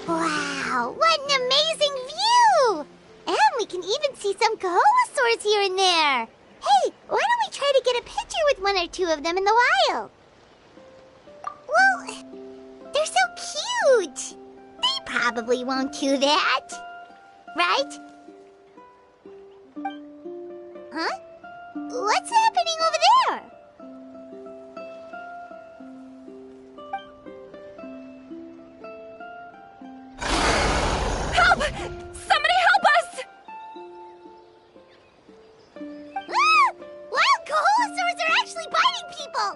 Wow, what an amazing view! And we can even see some Kaholosaurs here and there. Hey, why don't we try to get a picture with one or two of them in the wild? Well, they're so cute. They probably won't do that. Right? Huh? What's happening over there? Help! Somebody help us! Ah! Wild Kaholosaurs are actually biting people!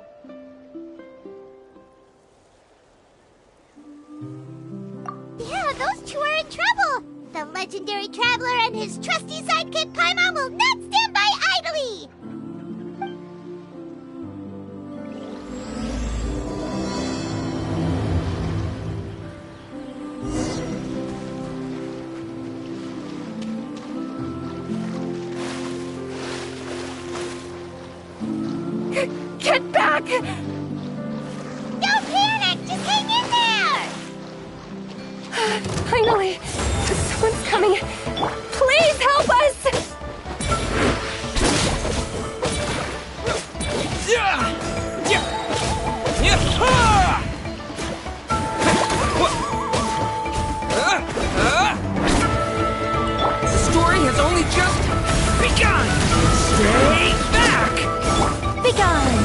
Yeah, those two are in trouble! The legendary traveler and his trusty sidekick Paimon will not stand by idly! Get back! Don't panic! Just hang in there! Finally! Someone's coming! Please help us! The story has only just begun! Stay back! Begone!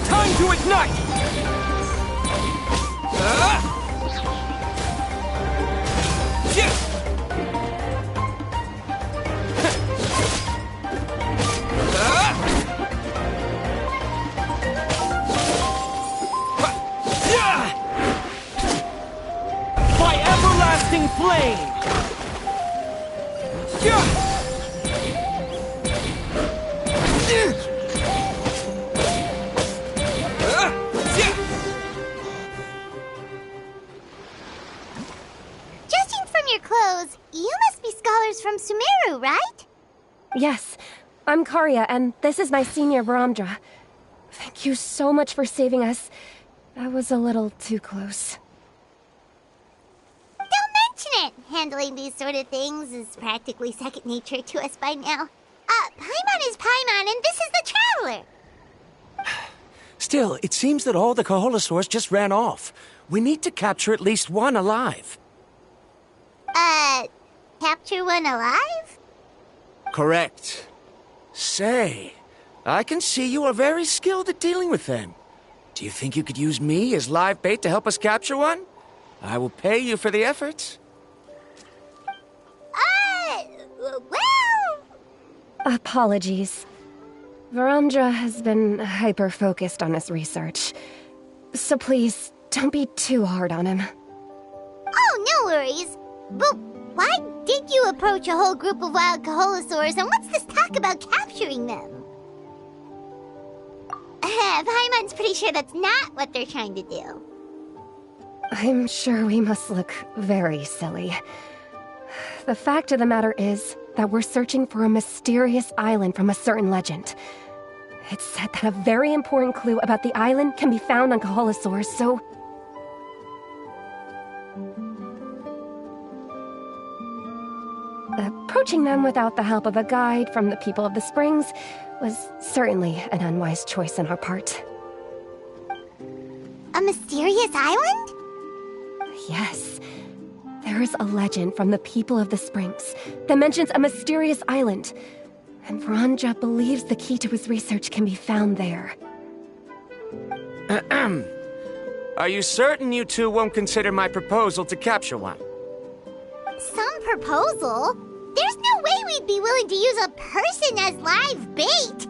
Time to ignite! By everlasting flame! Judging from your clothes, you must be scholars from Sumeru, right? Yes, I'm Karya, and this is my senior Brahmdra. Thank you so much for saving us. That was a little too close. Don't mention it! Handling these sort of things is practically second nature to us by now. Paimon is Paimon, and this is the Traveler! Still, it seems that all the Kaholosaurs just ran off. We need to capture at least one alive. Capture one alive? Correct. Say, I can see you are very skilled at dealing with them. Do you think you could use me as live bait to help us capture one? I will pay you for the efforts. Well... Apologies. Varamdra has been hyper-focused on his research. So please, don't be too hard on him. Oh, no worries. But why did you approach a whole group of wild Kaholosaurs, and what's this talk about capturing them? Paimon's pretty sure that's not what they're trying to do. I'm sure we must look very silly. The fact of the matter is that we're searching for a mysterious island from a certain legend. It's said that a very important clue about the island can be found on Kaholosaurs, so... Approaching them without the help of a guide from the people of the Springs was certainly an unwise choice on our part. A mysterious island? Yes. There is a legend from the people of the Springs that mentions a mysterious island, and Veranja believes the key to his research can be found there. Are you certain you two won't consider my proposal to capture one? Some proposal? There's no way we'd be willing to use a person as live bait!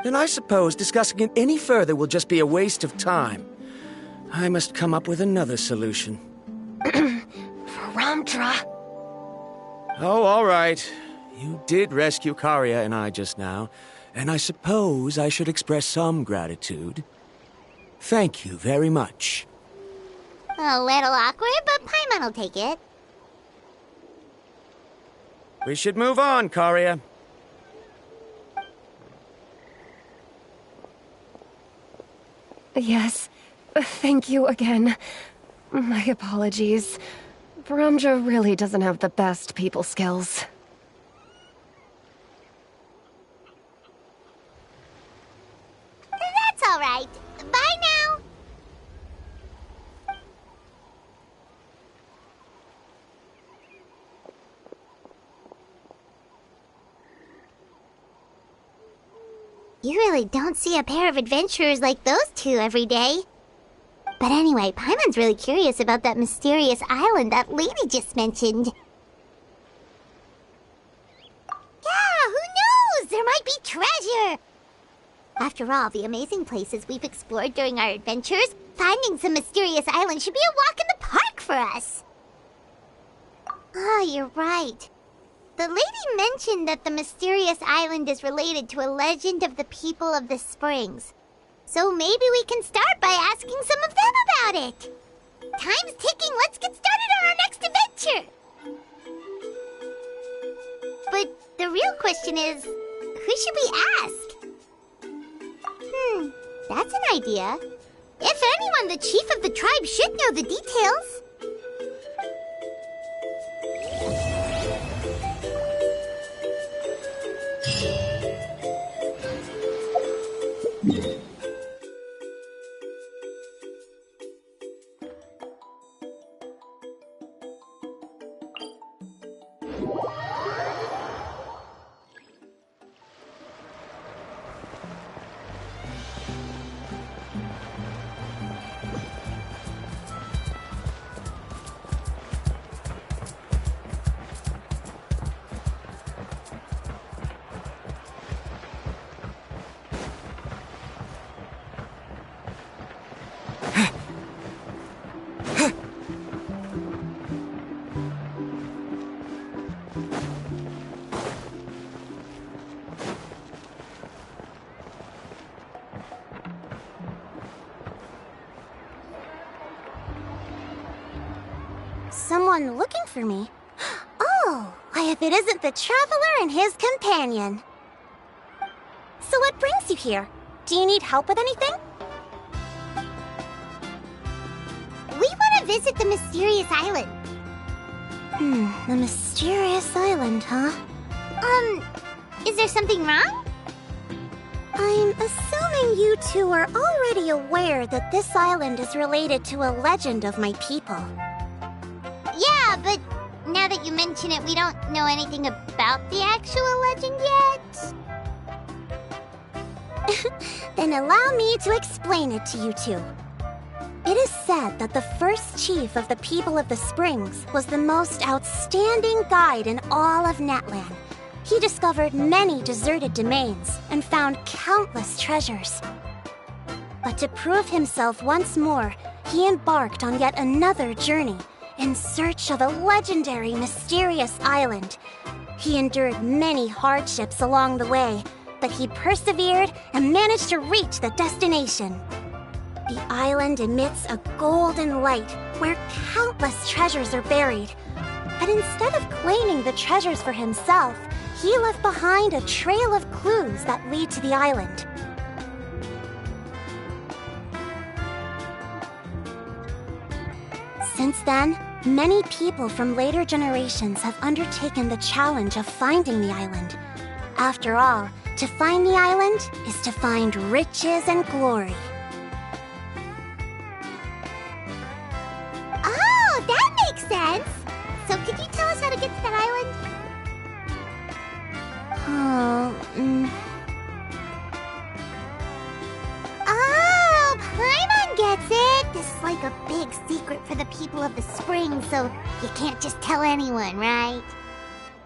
Then I suppose discussing it any further will just be a waste of time. I must come up with another solution. Verandra! Oh, all right. You did rescue Karia and I just now, and I suppose I should express some gratitude. Thank you very much. A little awkward, but Paimon will take it. We should move on, Karia. Yes, thank you again. My apologies. Verandra really doesn't have the best people skills. That's all right. Bye now. You really don't see a pair of adventurers like those two every day. But anyway, Paimon's really curious about that mysterious island that lady just mentioned. Yeah, who knows? There might be treasure! After all the amazing places we've explored during our adventures, finding some mysterious island should be a walk in the park for us. Oh, you're right. The lady mentioned that the mysterious island is related to a legend of the people of the Springs. So maybe we can start by asking some of them about it. Time's ticking. Let's get started on our next adventure. But the real question is, who should we ask? That's an idea. If anyone, the chief of the tribe should know the details. Someone looking for me? Oh, why if it isn't the traveler and his companion. So what brings you here? Do you need help with anything? We want to visit the mysterious island. The mysterious island, huh? Is there something wrong? I'm assuming you two are already aware that this island is related to a legend of my people. Yeah, but now that you mention it, we don't know anything about the actual legend yet. Then allow me to explain it to you two. It is said that the first chief of the people of the Springs was the most outstanding guide in all of Natlan. He discovered many deserted domains and found countless treasures. But to prove himself once more, he embarked on yet another journey in search of a legendary, mysterious island. He endured many hardships along the way, but he persevered and managed to reach the destination. The island emits a golden light where countless treasures are buried. But instead of claiming the treasures for himself, he left behind a trail of clues that lead to the island. Since then, Many people from later generations have undertaken the challenge of finding the island. After all, to find the island is to find riches and glory. Oh, that makes sense! So could you tell us how to get to that island? Oh, Paimon gets it! This is like a big secret for the people of the spring, so you can't just tell anyone, right?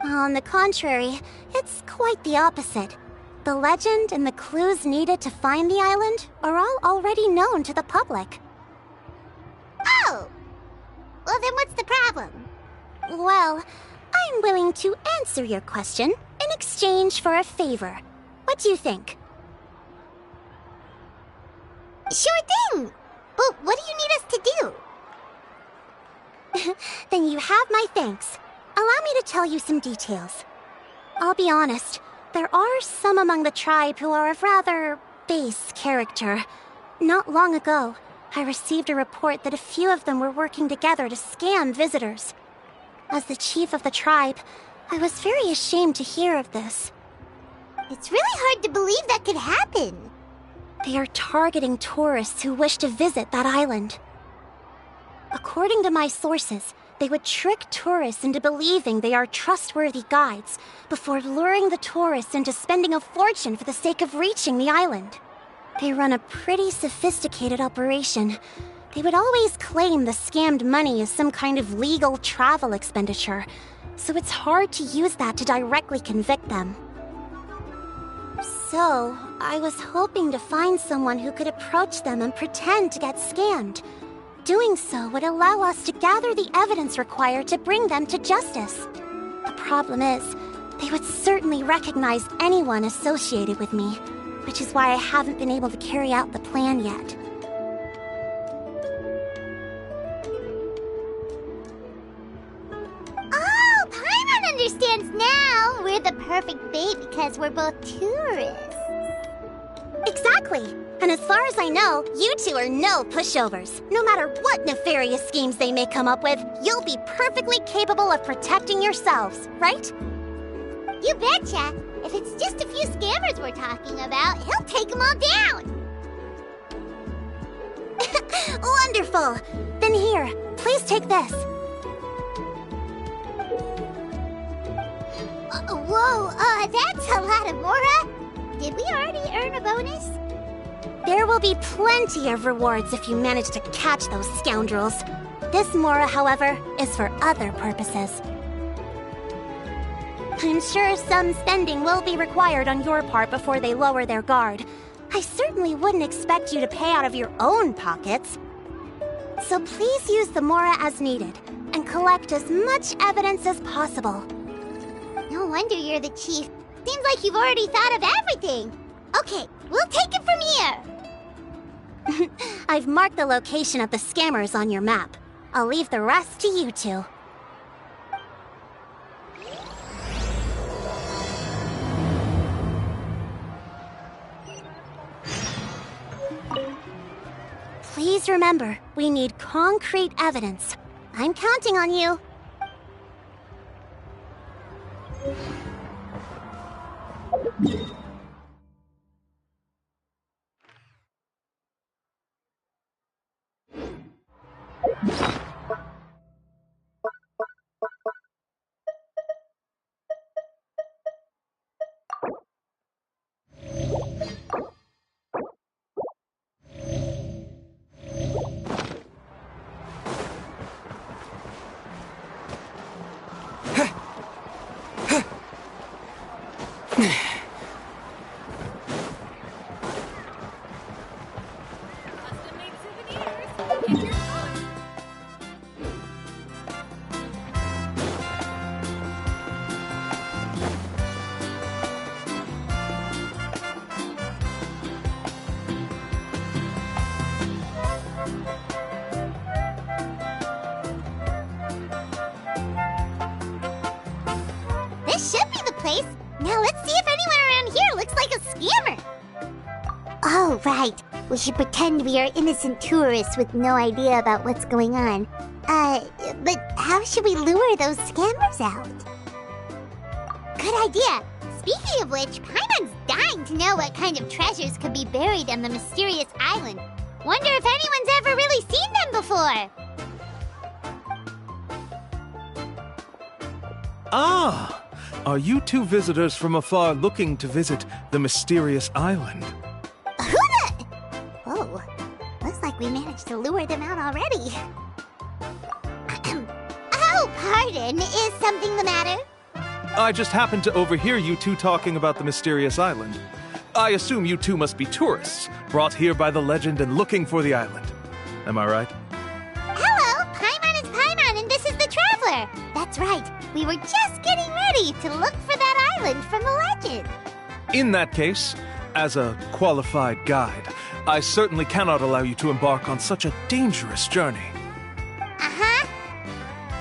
On the contrary, it's quite the opposite. The legend and the clues needed to find the island are all already known to the public. Oh! Well, then what's the problem? Well, I'm willing to answer your question in exchange for a favor. What do you think? Sure thing! But what do you need us to do? Then you have my thanks. Allow me to tell you some details. I'll be honest, there are some among the tribe who are of rather base character. Not long ago, I received a report that a few of them were working together to scam visitors. As the chief of the tribe, I was very ashamed to hear of this. It's really hard to believe that could happen. They are targeting tourists who wish to visit that island. According to my sources, they would trick tourists into believing they are trustworthy guides before luring the tourists into spending a fortune for the sake of reaching the island. They run a pretty sophisticated operation. They would always claim the scammed money is some kind of legal travel expenditure, so it's hard to use that to directly convict them. So, I was hoping to find someone who could approach them and pretend to get scammed. Doing so would allow us to gather the evidence required to bring them to justice. The problem is, they would certainly recognize anyone associated with me, which is why I haven't been able to carry out the plan yet. Oh, Paimon understands now! We're the perfect bait because we're both tourists. Exactly! And as far as I know, you two are no pushovers. No matter what nefarious schemes they may come up with, you'll be perfectly capable of protecting yourselves, right? You betcha! If it's just a few scammers we're talking about, he'll take them all down! Wonderful! Then here, please take this. Whoa, that's a lot of Mora! Did we already earn a bonus? There will be plenty of rewards if you manage to catch those scoundrels. This Mora, however, is for other purposes. I'm sure some spending will be required on your part before they lower their guard. I certainly wouldn't expect you to pay out of your own pockets. So please use the Mora as needed, and collect as much evidence as possible. No wonder you're the chief. Seems like you've already thought of everything. Okay, we'll take it from here. I've marked the location of the scammers on your map. I'll leave the rest to you two. Please remember, we need concrete evidence. I'm counting on you. This should be the place. Now let's see if anyone around here looks like a scammer. Oh, right. We should pretend we are innocent tourists with no idea about what's going on. But how should we lure those scammers out? Good idea! Speaking of which, Paimon's dying to know what kind of treasures could be buried on the mysterious island. Wonder if anyone's ever really seen them before! Ah! Are you two visitors from afar looking to visit the mysterious island? Who the... Whoa. Looks like we managed to lure them out already. Oh, pardon. Is something the matter? I just happened to overhear you two talking about the mysterious island. I assume you two must be tourists, brought here by the legend and looking for the island. Am I right? Hello, Paimon is Paimon, and this is the Traveler. That's right. We were just getting ready to look for that island from the legend. In that case, as a qualified guide, I certainly cannot allow you to embark on such a dangerous journey. Uh-huh.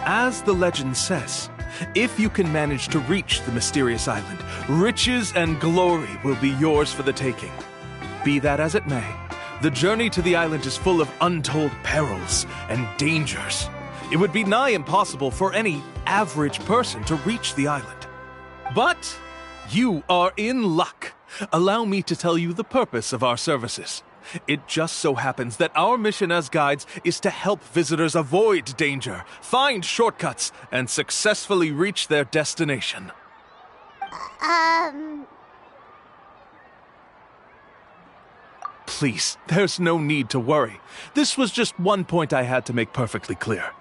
As the legend says, if you can manage to reach the mysterious island, riches and glory will be yours for the taking. Be that as it may, the journey to the island is full of untold perils and dangers. It would be nigh impossible for any average person to reach the island. But you are in luck. Allow me to tell you the purpose of our services. It just so happens that our mission as guides is to help visitors avoid danger, find shortcuts, and successfully reach their destination. Please, there's no need to worry. This was just one point I had to make perfectly clear.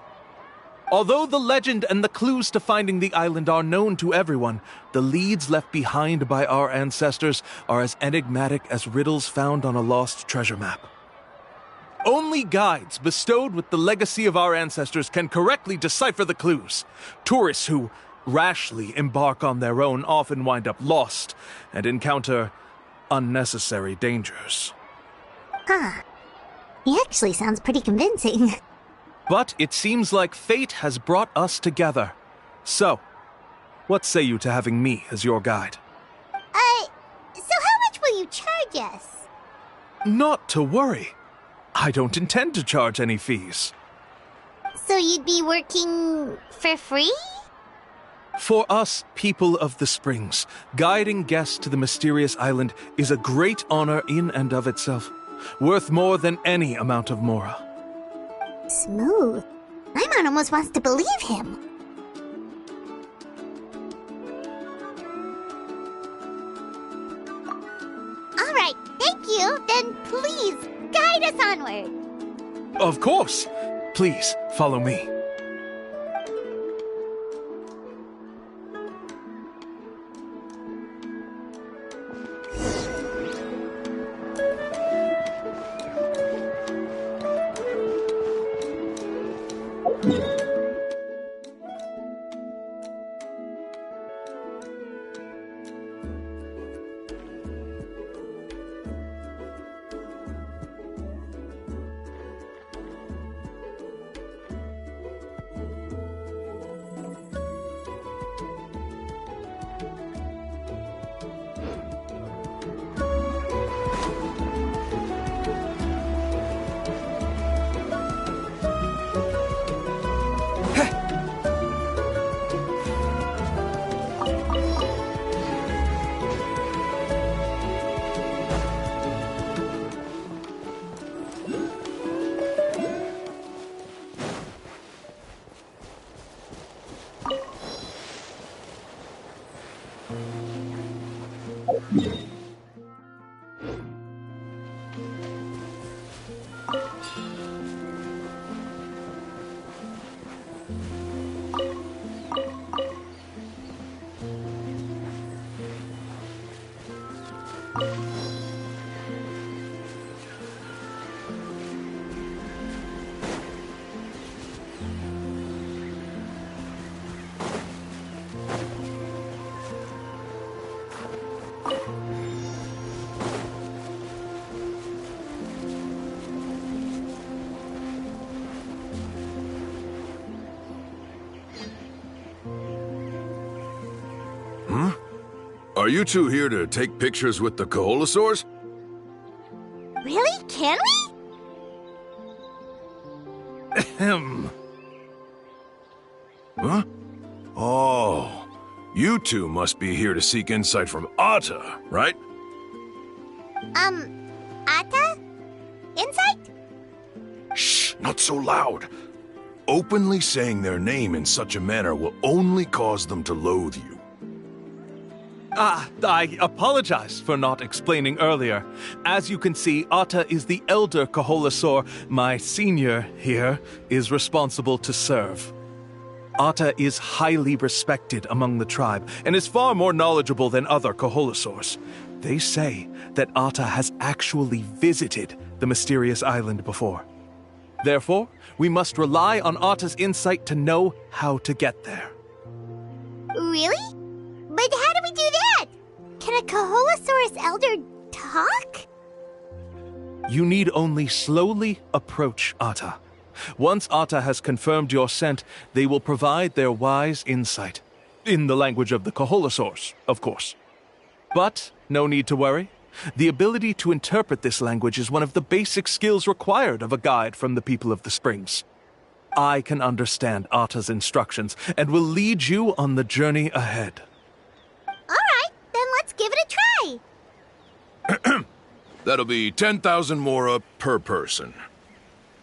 Although the legend and the clues to finding the island are known to everyone, the leads left behind by our ancestors are as enigmatic as riddles found on a lost treasure map. Only guides bestowed with the legacy of our ancestors can correctly decipher the clues. Tourists who rashly embark on their own often wind up lost and encounter unnecessary dangers. Huh. He actually sounds pretty convincing. But it seems like fate has brought us together. So, what say you to having me as your guide? So how much will you charge us? Not to worry. I don't intend to charge any fees. So you'd be working for free? For us, people of the Springs, guiding guests to the mysterious island is a great honor in and of itself, worth more than any amount of mora. Smooth. Paimon almost wants to believe him. All right, thank you. Then please guide us onward. Of course. Please, follow me. Are you two here to take pictures with the Koholosaurs? Really? Can we? Ahem. Huh? Oh, you two must be here to seek insight from Atta, right? Atta? Insight? Shh, not so loud. Openly saying their name in such a manner will only cause them to loathe you. I apologize for not explaining earlier. As you can see, Atta is the elder Kaholasaur. My senior here is responsible to serve. Atta is highly respected among the tribe and is far more knowledgeable than other Kaholasaurs. They say that Atta has actually visited the mysterious island before. Therefore, we must rely on Atta's insight to know how to get there. Really? But how do we do that? Can a Kaholosaurus elder talk? You need only slowly approach Atta. Once Atta has confirmed your scent, they will provide their wise insight. In the language of the Kaholosaurs, of course. But no need to worry. The ability to interpret this language is one of the basic skills required of a guide from the people of the Springs. I can understand Atta's instructions and will lead you on the journey ahead. Alright, then let's give it a try. That'll be 10,000 mora per person.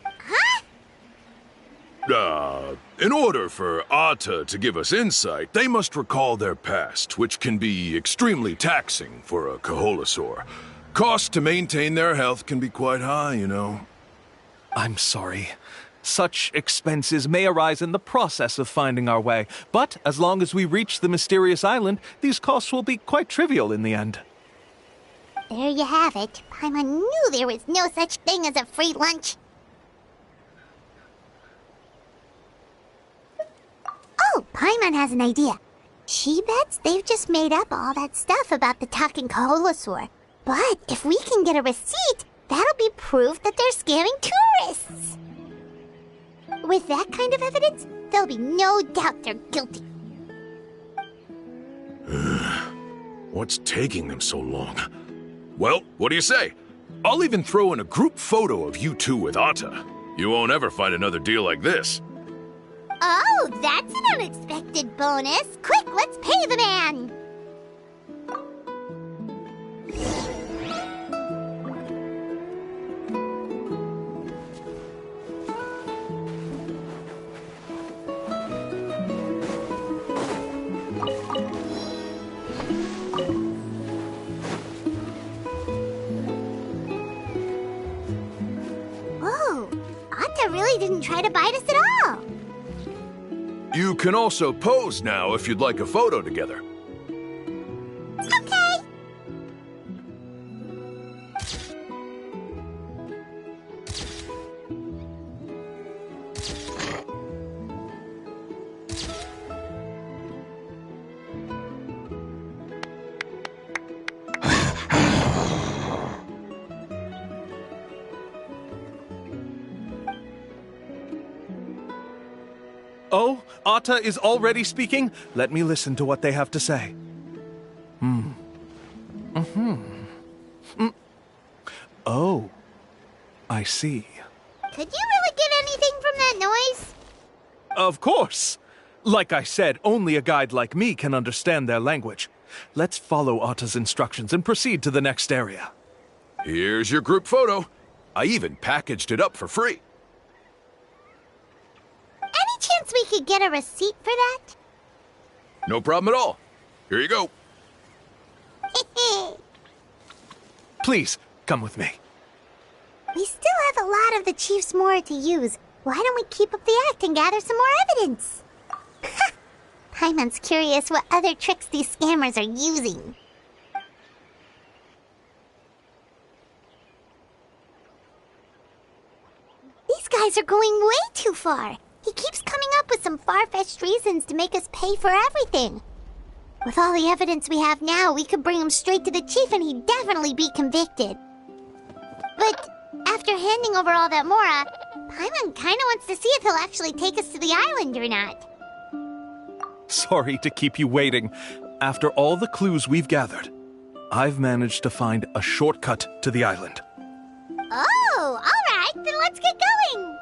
Huh? In order for Atta to give us insight, they must recall their past, which can be extremely taxing for a Kaholasaur. Costs to maintain their health can be quite high, you know. I'm sorry. Such expenses may arise in the process of finding our way, but as long as we reach the mysterious island, these costs will be quite trivial in the end. There you have it. Paimon knew there was no such thing as a free lunch. Oh, Paimon has an idea. She bets they've just made up all that stuff about the talking Kaholosaur. But if we can get a receipt, that'll be proof that they're scamming tourists. With that kind of evidence, there'll be no doubt they're guilty. What's taking them so long? Well, what do you say? I'll even throw in a group photo of you two with Atta. You won't ever find another deal like this. Oh, that's an unexpected bonus. Quick, let's pay the man. Whoa, Atta really didn't try to bite us at all. You can also pose now if you'd like a photo together. Okay. Oh, Atta is already speaking? Let me listen to what they have to say. Oh, I see. Could you really get anything from that noise? Of course! Like I said, only a guide like me can understand their language. Let's follow Atta's instructions and proceed to the next area. Here's your group photo. I even packaged it up for free. Any chance we could get a receipt for that? No problem at all. Here you go. Please, come with me. We still have a lot of the Chief's Mora to use. Why don't we keep up the act and gather some more evidence? Paimon's curious what other tricks these scammers are using. These guys are going way too far. He keeps coming up with some far-fetched reasons to make us pay for everything. With all the evidence we have now, we could bring him straight to the chief and he'd definitely be convicted. But after handing over all that Mora, Paimon kinda wants to see if he'll actually take us to the island or not. Sorry to keep you waiting. After all the clues we've gathered, I've managed to find a shortcut to the island. Oh, alright, then let's get going!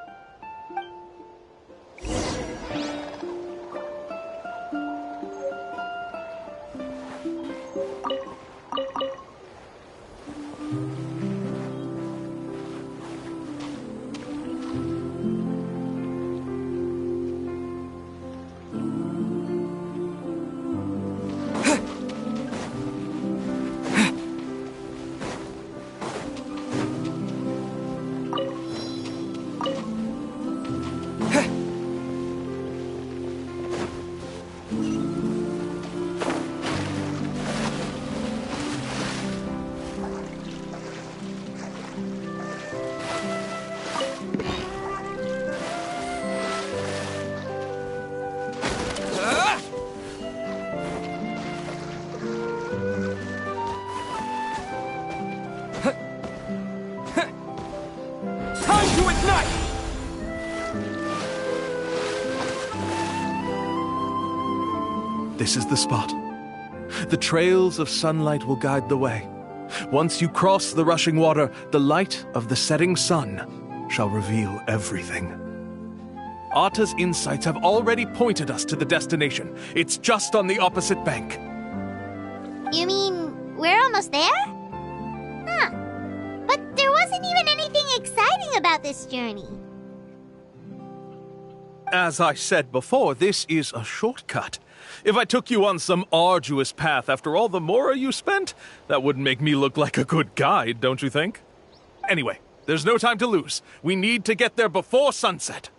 This is the spot. The trails of sunlight will guide the way. Once you cross the rushing water, the light of the setting sun shall reveal everything. Atta's insights have already pointed us to the destination. It's just on the opposite bank. You mean we're almost there? Huh. But there wasn't even anything exciting about this journey. As I said before, this is a shortcut. If I took you on some arduous path after all the mora you spent, that wouldn't make me look like a good guide, don't you think? Anyway, there's no time to lose. We need to get there before sunset.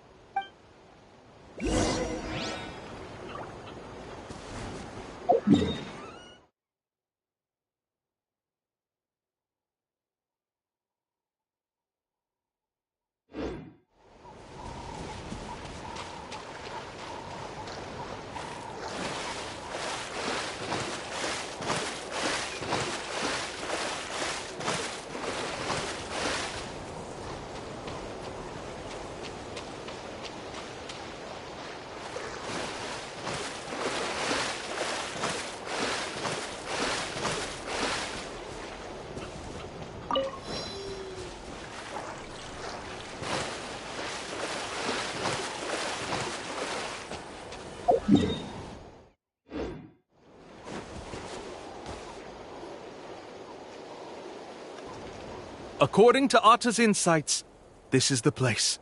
According to Atta's insights, this is the place.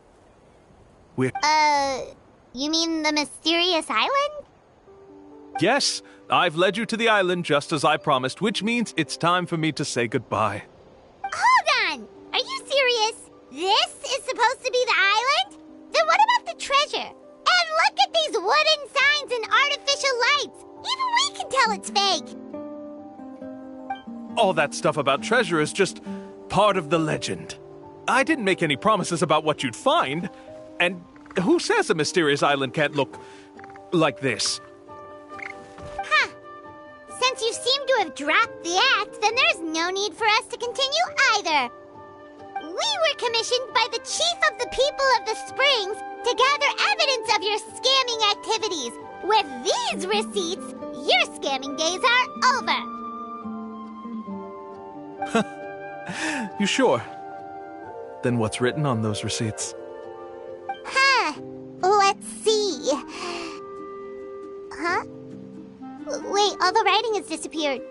You mean the mysterious island? Yes, I've led you to the island just as I promised, which means it's time for me to say goodbye. Hold on! Are you serious? This is supposed to be the island? Then what about the treasure? And look at these wooden signs and artificial lights! Even we can tell it's fake! All that stuff about treasure is just part of the legend. I didn't make any promises about what you'd find. And who says a mysterious island can't look like this? Huh. Since you seem to have dropped the act, then there's no need for us to continue either. We were commissioned by the chief of the people of the Springs to gather evidence of your scamming activities. With these receipts, your scamming days are over. You sure? Then what's written on those receipts? Huh. Let's see. Huh? Wait, all the writing has disappeared.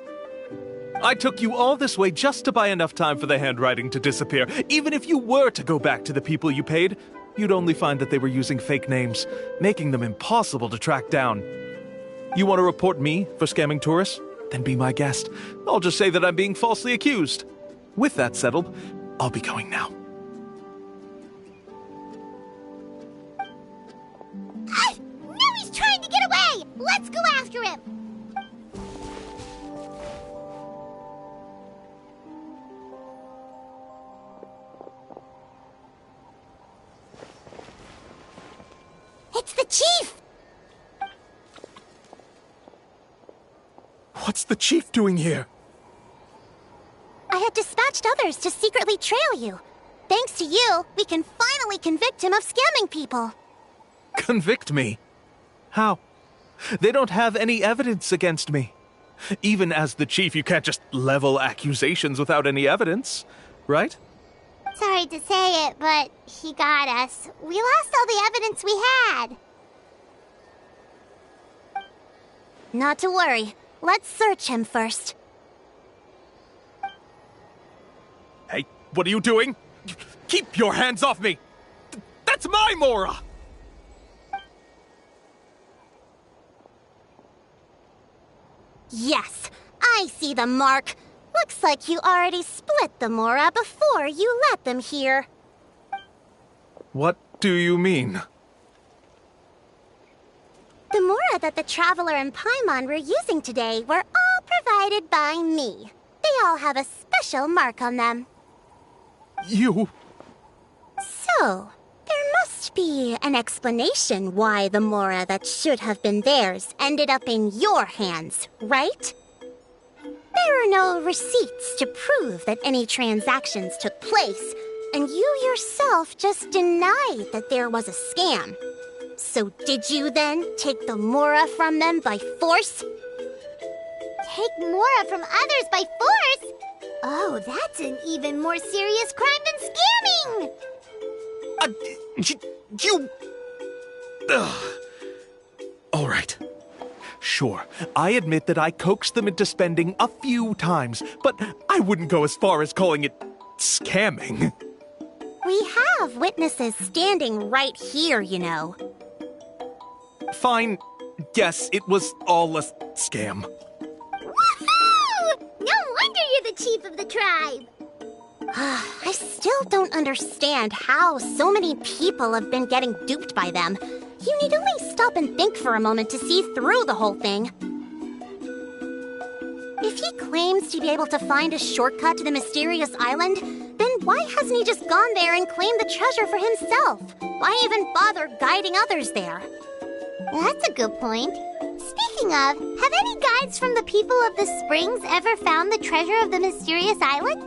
I took you all this way just to buy enough time for the handwriting to disappear. Even if you were to go back to the people you paid, you'd only find that they were using fake names, making them impossible to track down. You want to report me for scamming tourists? Then be my guest. I'll just say that I'm being falsely accused. With that settled, I'll be going now. No, he's trying to get away! Let's go after him! It's the chief! What's the chief doing here? I had dispatched others to secretly trail you. Thanks to you, we can finally convict him of scamming people. Convict me? How? They don't have any evidence against me. Even as the chief, you can't just level accusations without any evidence, right? Sorry to say it, but he got us. We lost all the evidence we had. Not to worry. Let's search him first. Hey, what are you doing? Keep your hands off me! That's my Mora! Yes, I see the mark. Looks like you already split the Mora before you let them here. What do you mean? The Mora that the Traveler and Paimon were using today were all provided by me. They all have a special mark on them. You... So, there must be an explanation why the Mora that should have been theirs ended up in your hands, right? There are no receipts to prove that any transactions took place, and you yourself just denied that there was a scam. So did you then take the Mora from them by force? Take Mora from others by force? Oh, that's an even more serious crime than scamming! You... Ugh. All right. Sure, I admit that I coaxed them into spending a few times, but I wouldn't go as far as calling it scamming. We have witnesses standing right here, you know. Fine. Yes, it was all a scam. Woohoo! No wonder you're the chief of the tribe! I still don't understand how so many people have been getting duped by them. You need only stop and think for a moment to see through the whole thing. If he claims to be able to find a shortcut to the mysterious island, then why hasn't he just gone there and claimed the treasure for himself? Why even bother guiding others there? That's a good point. Speaking of, have any guides from the people of the Springs ever found the treasure of the mysterious island?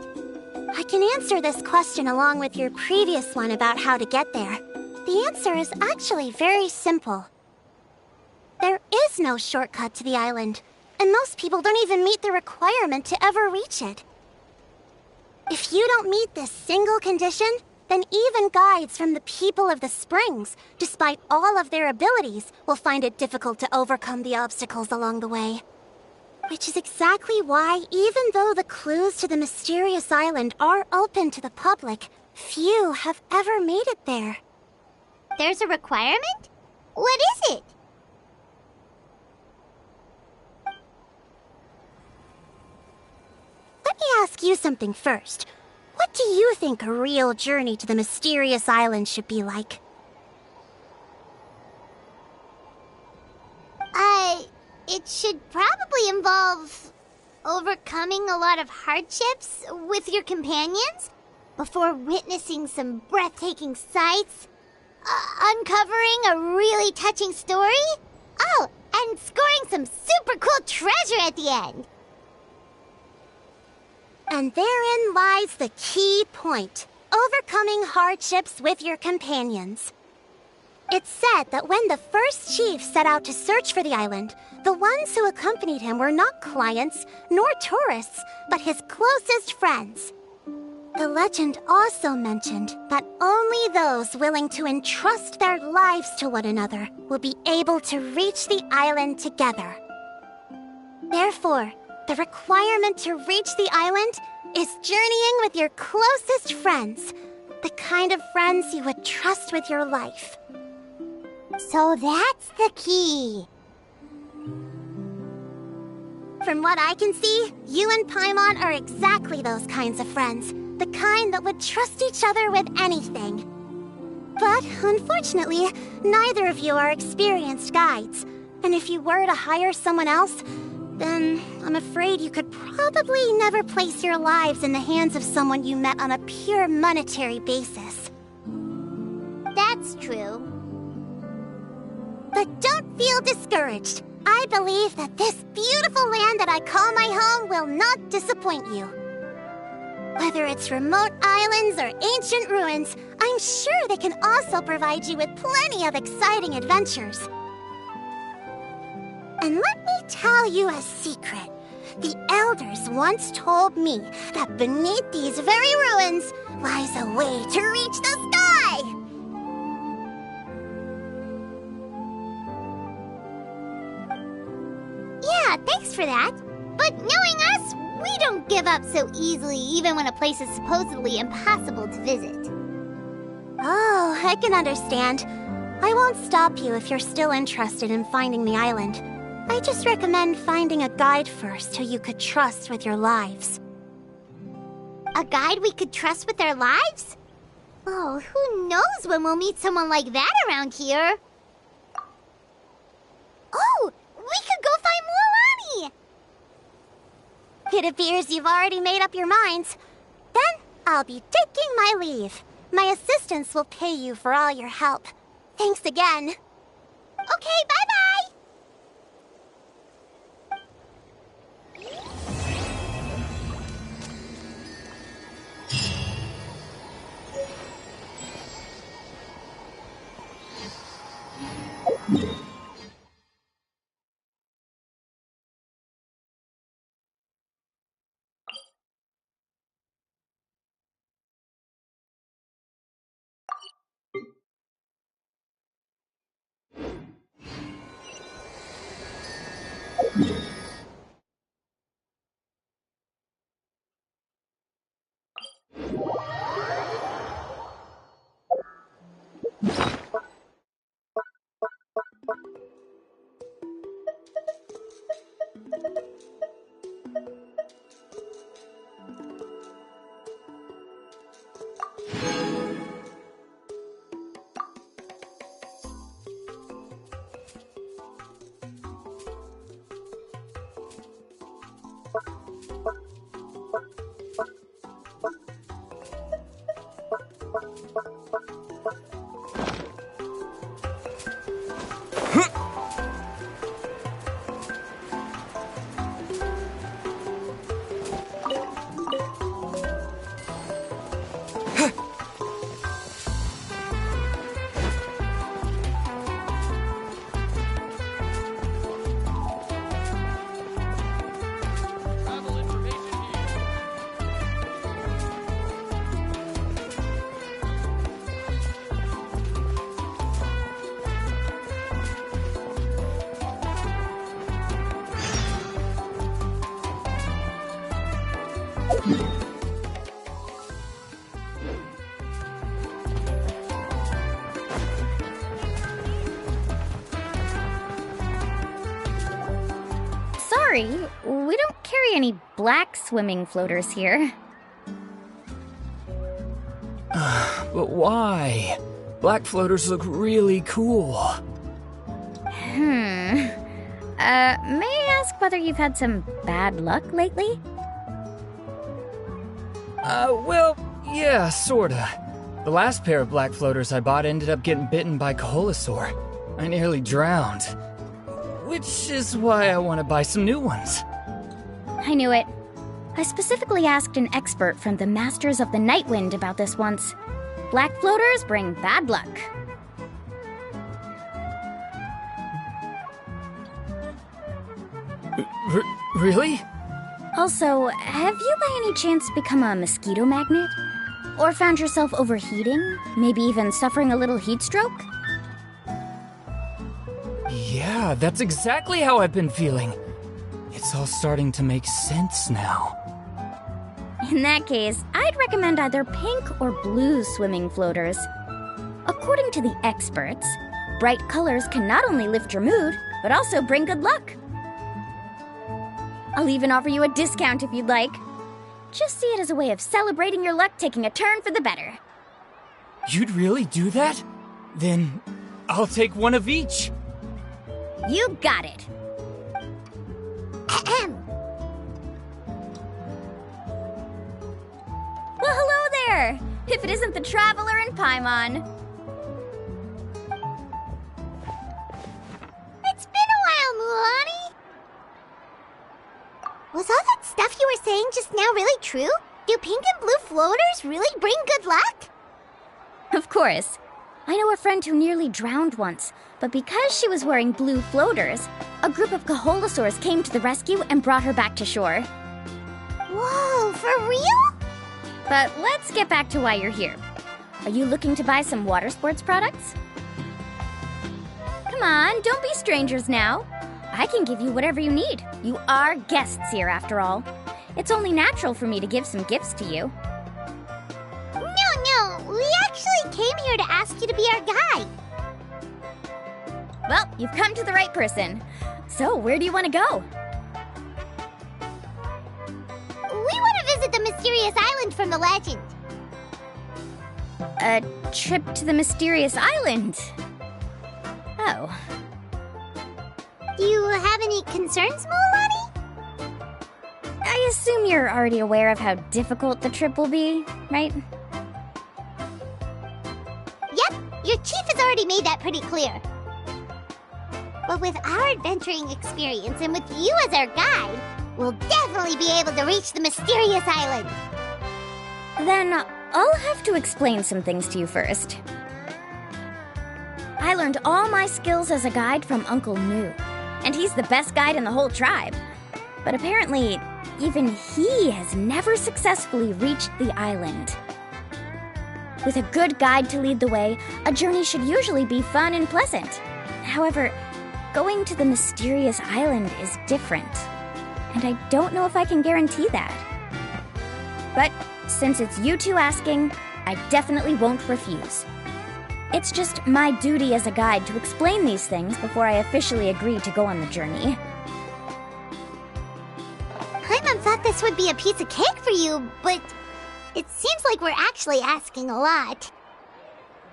I can answer this question along with your previous one about how to get there. The answer is actually very simple. There is no shortcut to the island, and most people don't even meet the requirement to ever reach it. If you don't meet this single condition, then even guides from the people of the Springs, despite all of their abilities, will find it difficult to overcome the obstacles along the way. Which is exactly why, even though the clues to the mysterious island are open to the public, few have ever made it there. There's a requirement? What is it? Let me ask you something first. What do you think a real journey to the mysterious island should be like? It should probably involve overcoming a lot of hardships with your companions before witnessing some breathtaking sights, uncovering a really touching story, oh, and scoring some super cool treasure at the end. And therein lies the key point: overcoming hardships with your companions. It's said that when the first chief set out to search for the island, the ones who accompanied him were not clients nor tourists, but his closest friends. The legend also mentioned that only those willing to entrust their lives to one another will be able to reach the island together. Therefore, the requirement to reach the island is journeying with your closest friends, the kind of friends you would trust with your life. So that's the key. From what I can see, you and Paimon are exactly those kinds of friends, the kind that would trust each other with anything. But unfortunately, neither of you are experienced guides, and if you were to hire someone else, then I'm afraid you could probably never place your lives in the hands of someone you met on a pure monetary basis. That's true. But don't feel discouraged. I believe that this beautiful land that I call my home will not disappoint you. Whether it's remote islands or ancient ruins, I'm sure they can also provide you with plenty of exciting adventures. And let me tell you a secret. The elders once told me that beneath these very ruins lies a way to reach the sky! Yeah, thanks for that. But knowing us, we don't give up so easily even when a place is supposedly impossible to visit. Oh, I can understand. I won't stop you if you're still interested in finding the island. I just recommend finding a guide first who you could trust with your lives. A guide we could trust with our lives? Oh, who knows when we'll meet someone like that around here? Oh, we could go find Mualani! It appears you've already made up your minds. Then I'll be taking my leave. My assistants will pay you for all your help. Thanks again. Okay, bye-bye! Sorry, we don't carry any black swimming floaters here. But why? Black floaters look really cool. May I ask whether you've had some bad luck lately? Well, yeah, sorta. The last pair of black floaters I bought ended up getting bitten by Kaholasaur. I nearly drowned. Which is why I want to buy some new ones. I knew it. I specifically asked an expert from the Masters of the Night Wind about this once. Black floaters bring bad luck. Really? Also, have you by any chance become a mosquito magnet? Or found yourself overheating? Maybe even suffering a little heat stroke? Yeah, that's exactly how I've been feeling. It's all starting to make sense now. In that case, I'd recommend either pink or blue swimming floaters. According to the experts, bright colors can not only lift your mood, but also bring good luck. I'll even offer you a discount if you'd like. Just see it as a way of celebrating your luck taking a turn for the better. You'd really do that? Then I'll take one of each. You got it. Ahem. Well, hello there! If it isn't the Traveler in Paimon. It's been a while, Mulan. Was all that stuff you were saying just now really true? Do pink and blue floaters really bring good luck? Of course. I know a friend who nearly drowned once, but because she was wearing blue floaters, a group of Kaholasaurs came to the rescue and brought her back to shore. Whoa, for real? But let's get back to why you're here. Are you looking to buy some water sports products? Come on, don't be strangers now. I can give you whatever you need. You are guests here, after all. It's only natural for me to give some gifts to you. No, we actually came here to ask you to be our guide. Well, you've come to the right person. So, where do you want to go? We want to visit the mysterious island from the legend. A trip to the mysterious island? Oh. Do you have any concerns, Mulan? I assume you're already aware of how difficult the trip will be, right? Yep, your chief has already made that pretty clear. But with our adventuring experience and with you as our guide, we'll definitely be able to reach the mysterious island. Then I'll have to explain some things to you first. I learned all my skills as a guide from Uncle Nu, and he's the best guide in the whole tribe. But apparently, even he has never successfully reached the island. With a good guide to lead the way, a journey should usually be fun and pleasant. However, going to the mysterious island is different, and I don't know if I can guarantee that. But since it's you two asking, I definitely won't refuse. It's just my duty as a guide to explain these things before I officially agree to go on the journey. Paimon thought this would be a piece of cake for you, but it seems like we're actually asking a lot.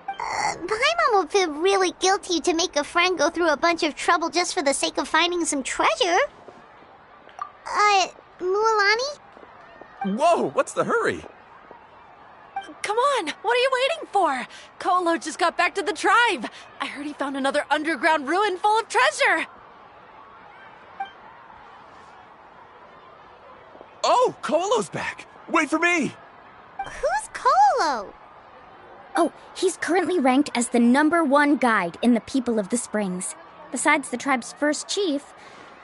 Paimon will feel really guilty to make a friend go through a bunch of trouble just for the sake of finding some treasure. Mualani? Whoa, what's the hurry? Come on, what are you waiting for? Kolo just got back to the tribe. I heard he found another underground ruin full of treasure. Oh, Kolo's back. Wait for me. Who's Kolo? Oh, he's currently ranked as the #1 guide in the People of the Springs. Besides the tribe's first chief,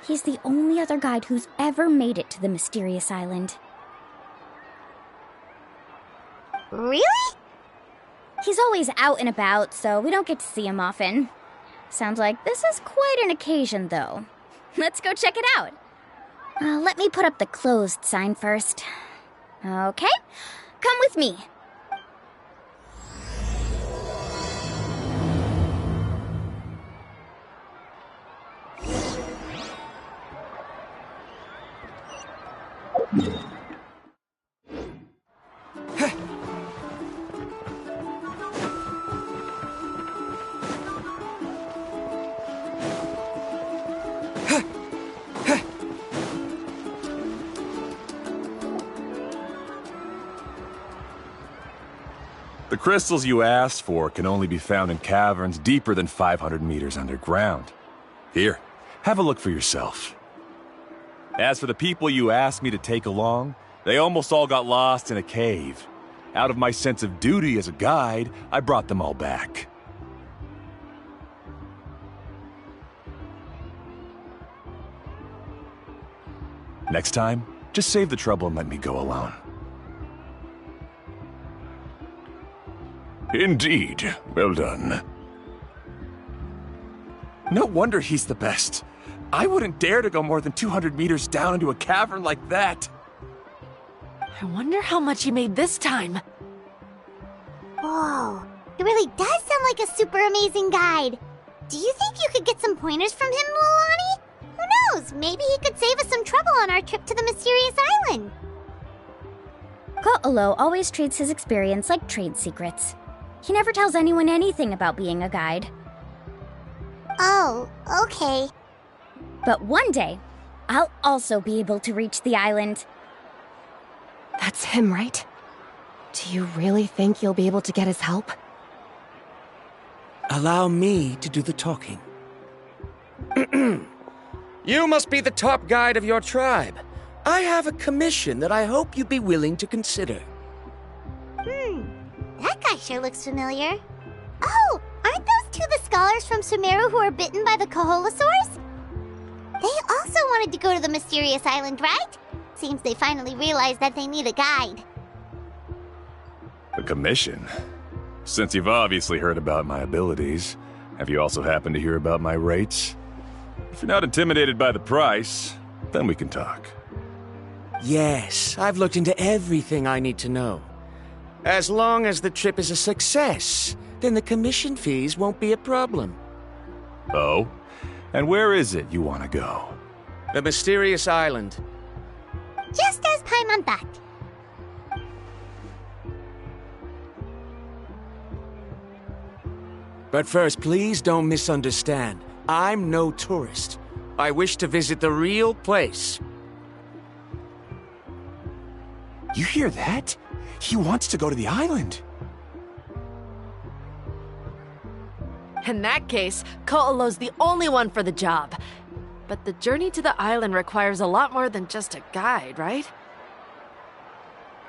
he's the only other guide who's ever made it to the mysterious island. Really? He's always out and about, so we don't get to see him often. Sounds like this is quite an occasion, though. Let's go check it out. Let me put up the closed sign first. Okay, come with me. The crystals you asked for can only be found in caverns deeper than 500 meters underground. Here, have a look for yourself. As for the people you asked me to take along, they almost all got lost in a cave. Out of my sense of duty as a guide, I brought them all back. Next time, just save the trouble and let me go alone. Indeed. Well done. No wonder he's the best. I wouldn't dare to go more than 200 meters down into a cavern like that. I wonder how much he made this time. Whoa, it really does sound like a super amazing guide. Do you think you could get some pointers from him, Mualani? Who knows, maybe he could save us some trouble on our trip to the mysterious island. Ko'olo always treats his experience like trade secrets. He never tells anyone anything about being a guide. Oh, okay. But one day, I'll also be able to reach the island. That's him, right? Do you really think you'll be able to get his help? Allow me to do the talking. You must be the top guide of your tribe. I have a commission that I hope you'd be willing to consider. That guy sure looks familiar. Oh, aren't those two the scholars from Sumeru who are bitten by the Koholosaurs? They also wanted to go to the mysterious island, right? Seems they finally realized that they need a guide. A commission? Since you've obviously heard about my abilities, have you also happened to hear about my rates? If you're not intimidated by the price, then we can talk. Yes, I've looked into everything I need to know. As long as the trip is a success, then the commission fees won't be a problem. Oh? And where is it you want to go? The mysterious island. Just as Paimon thought. But first, please don't misunderstand. I'm no tourist. I wish to visit the real place. You hear that? He wants to go to the island. In that case, Ko'olo's the only one for the job. But the journey to the island requires a lot more than just a guide, right?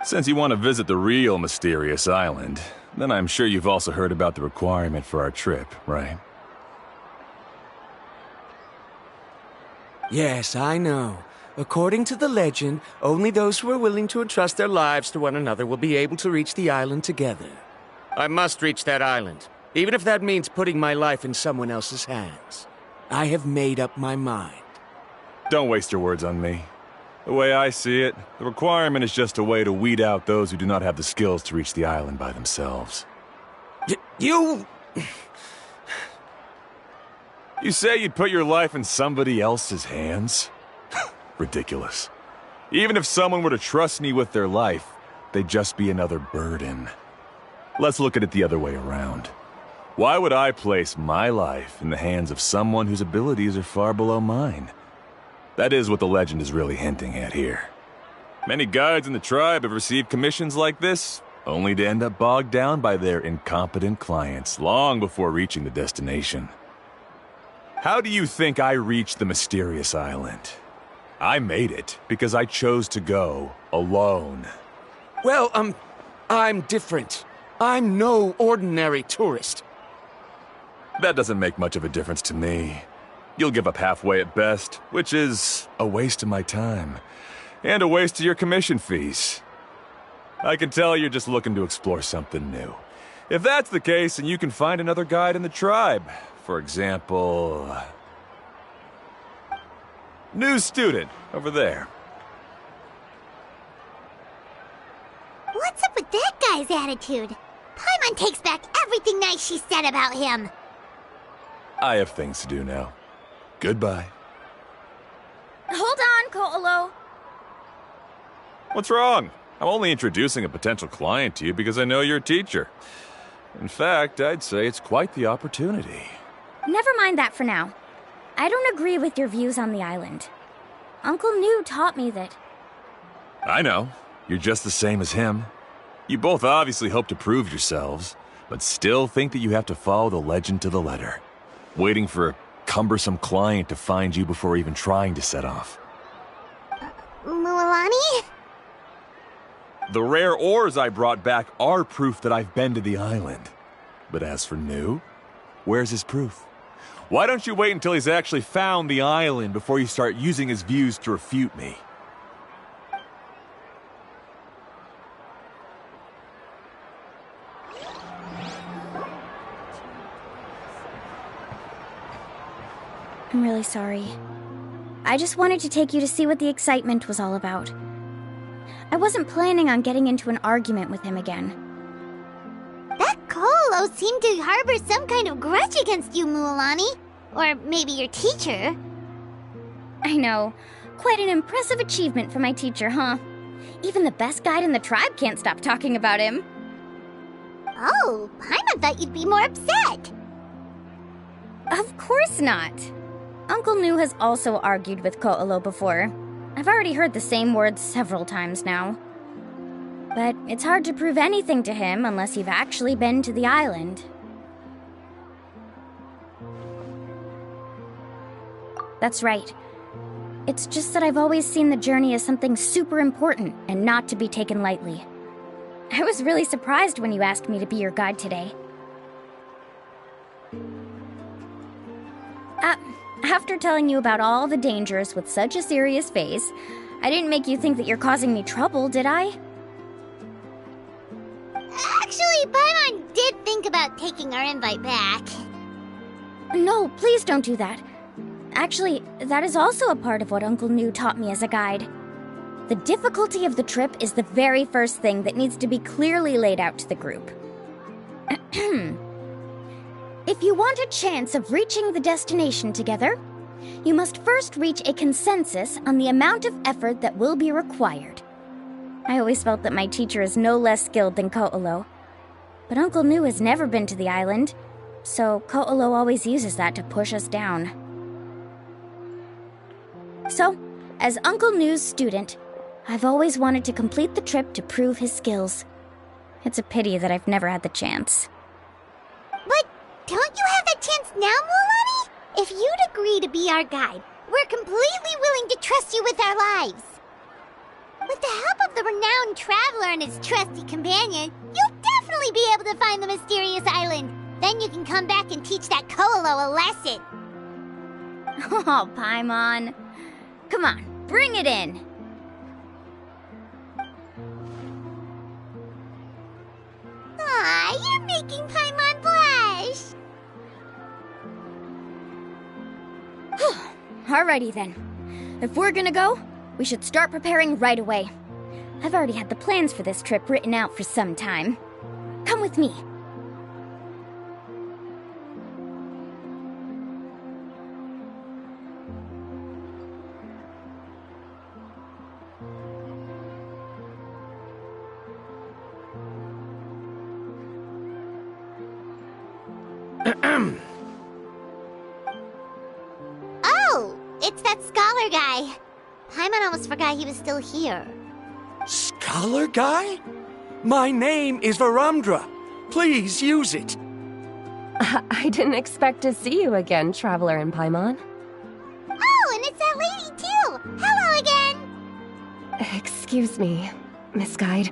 Since you want to visit the real mysterious island, then I'm sure you've also heard about the requirement for our trip, right? Yes, I know. According to the legend, only those who are willing to entrust their lives to one another will be able to reach the island together. I must reach that island, even if that means putting my life in someone else's hands. I have made up my mind. Don't waste your words on me. The way I see it, the requirement is just a way to weed out those who do not have the skills to reach the island by themselves. You... You say you'd put your life in somebody else's hands? Ridiculous. Even if someone were to trust me with their life, they'd just be another burden. Let's look at it the other way around. Why would I place my life in the hands of someone whose abilities are far below mine? That is what the legend is really hinting at here. Many guides in the tribe have received commissions like this, only to end up bogged down by their incompetent clients long before reaching the destination. How do you think I reached the mysterious island? I made it because I chose to go alone. Well, I'm different. I'm no ordinary tourist. That doesn't make much of a difference to me. You'll give up halfway at best, which is a waste of my time. And a waste of your commission fees. I can tell you're just looking to explore something new. If that's the case, then you can find another guide in the tribe. For example... new student, over there. What's up with that guy's attitude? Paimon takes back everything nice she said about him. I have things to do now. Goodbye. Hold on, Ko'olo. What's wrong? I'm only introducing a potential client to you because I know you're a teacher. In fact, I'd say it's quite the opportunity. Never mind that for now. I don't agree with your views on the island. Uncle New taught me that... I know. You're just the same as him. You both obviously hope to prove yourselves, but still think that you have to follow the legend to the letter, waiting for a cumbersome client to find you before even trying to set off. Mualani? The rare ores I brought back are proof that I've been to the island. But as for New, where's his proof? Why don't you wait until he's actually found the island before you start using his views to refute me? I'm really sorry. I just wanted to take you to see what the excitement was all about. I wasn't planning on getting into an argument with him again. That Ko'olo seemed to harbor some kind of grudge against you, Mualani. Or maybe your teacher. I know. Quite an impressive achievement for my teacher, huh? Even the best guide in the tribe can't stop talking about him. Oh, Paimon thought you'd be more upset. Of course not. Uncle New has also argued with Ko'olo before. I've already heard the same words several times now. But it's hard to prove anything to him unless you've actually been to the island. That's right. It's just that I've always seen the journey as something super important and not to be taken lightly. I was really surprised when you asked me to be your guide today. After telling you about all the dangers with such a serious face, I didn't make you think that you're causing me trouble, did I? Actually, Paimon did think about taking our invite back. No, please don't do that. Actually, that is also a part of what Uncle New taught me as a guide. The difficulty of the trip is the very first thing that needs to be clearly laid out to the group. If you want a chance of reaching the destination together, you must first reach a consensus on the amount of effort that will be required. I always felt that my teacher is no less skilled than Ko'olo. But Uncle New has never been to the island, so Ko'olo always uses that to push us down. So, as Uncle New's student, I've always wanted to complete the trip to prove his skills. It's a pity that I've never had the chance. But don't you have that chance now, Mualani? If you'd agree to be our guide, we're completely willing to trust you with our lives. With the help of the renowned traveler and his trusty companion, you'll definitely be able to find the mysterious island. Then you can come back and teach that Ko'olo a lesson. Oh, Paimon. Come on, bring it in. Aw, you're making Paimon blush. Alrighty then. If we're gonna go, we should start preparing right away. I've already had the plans for this trip written out for some time. Come with me. Oh, it's that scholar guy. Paimon almost forgot he was still here. Scholar guy? My name is Varumdra. Please use it. I didn't expect to see you again, Traveler in Paimon. Oh, and it's that lady too! Hello again! Excuse me, Miss Guide.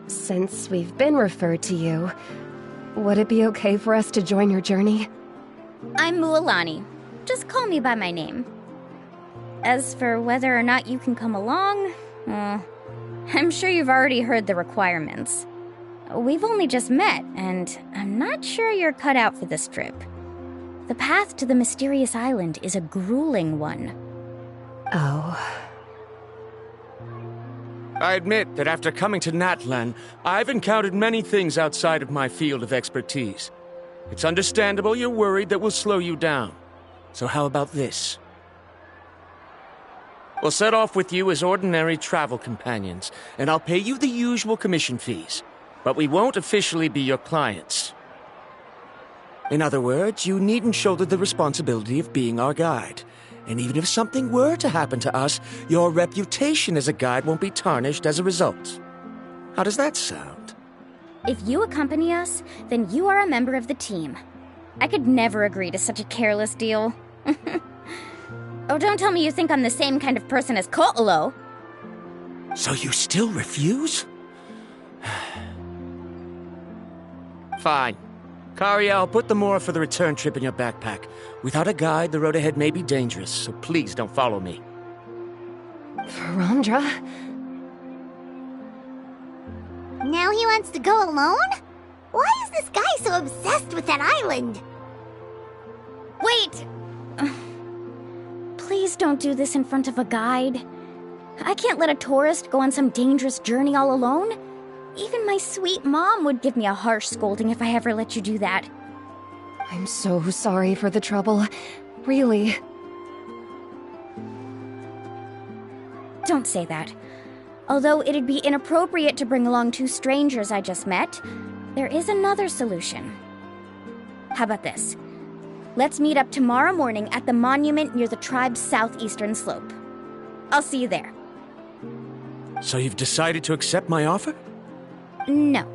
Since we've been referred to you, would it be okay for us to join your journey? I'm Mualani. Just call me by my name. As for whether or not you can come along, I'm sure you've already heard the requirements. We've only just met, and I'm not sure you're cut out for this trip. The path to the mysterious island is a grueling one. Oh. I admit that after coming to Natlan, I've encountered many things outside of my field of expertise. It's understandable you're worried that we'll slow you down. So how about this? We'll set off with you as ordinary travel companions, and I'll pay you the usual commission fees. But we won't officially be your clients. In other words, you needn't shoulder the responsibility of being our guide. And even if something were to happen to us, your reputation as a guide won't be tarnished as a result. How does that sound? If you accompany us, then you are a member of the team. I could never agree to such a careless deal. Oh, don't tell me you think I'm the same kind of person as Ko'olo. So you still refuse? Fine. Kariel, put the Mora for the return trip in your backpack. Without a guide, the road ahead may be dangerous, so please don't follow me. Varumdra? Now he wants to go alone? Why is this guy so obsessed with that island? Wait! Please don't do this in front of a guide. I can't let a tourist go on some dangerous journey all alone. Even my sweet mom would give me a harsh scolding if I ever let you do that. I'm so sorry for the trouble. Really. Don't say that. Although it'd be inappropriate to bring along two strangers I just met, there is another solution. How about this? Let's meet up tomorrow morning at the monument near the tribe's southeastern slope. I'll see you there. So you've decided to accept my offer? No.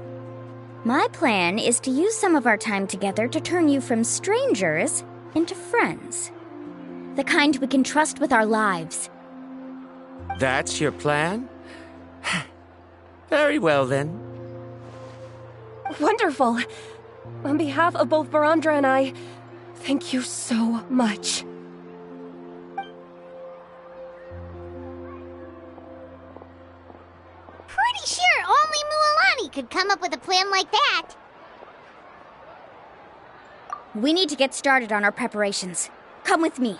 My plan is to use some of our time together to turn you from strangers into friends. The kind we can trust with our lives. That's your plan? Very well, then. Wonderful. On behalf of both Varumdra and I, thank you so much. Pretty sure only Mualani could come up with a plan like that. We need to get started on our preparations. Come with me.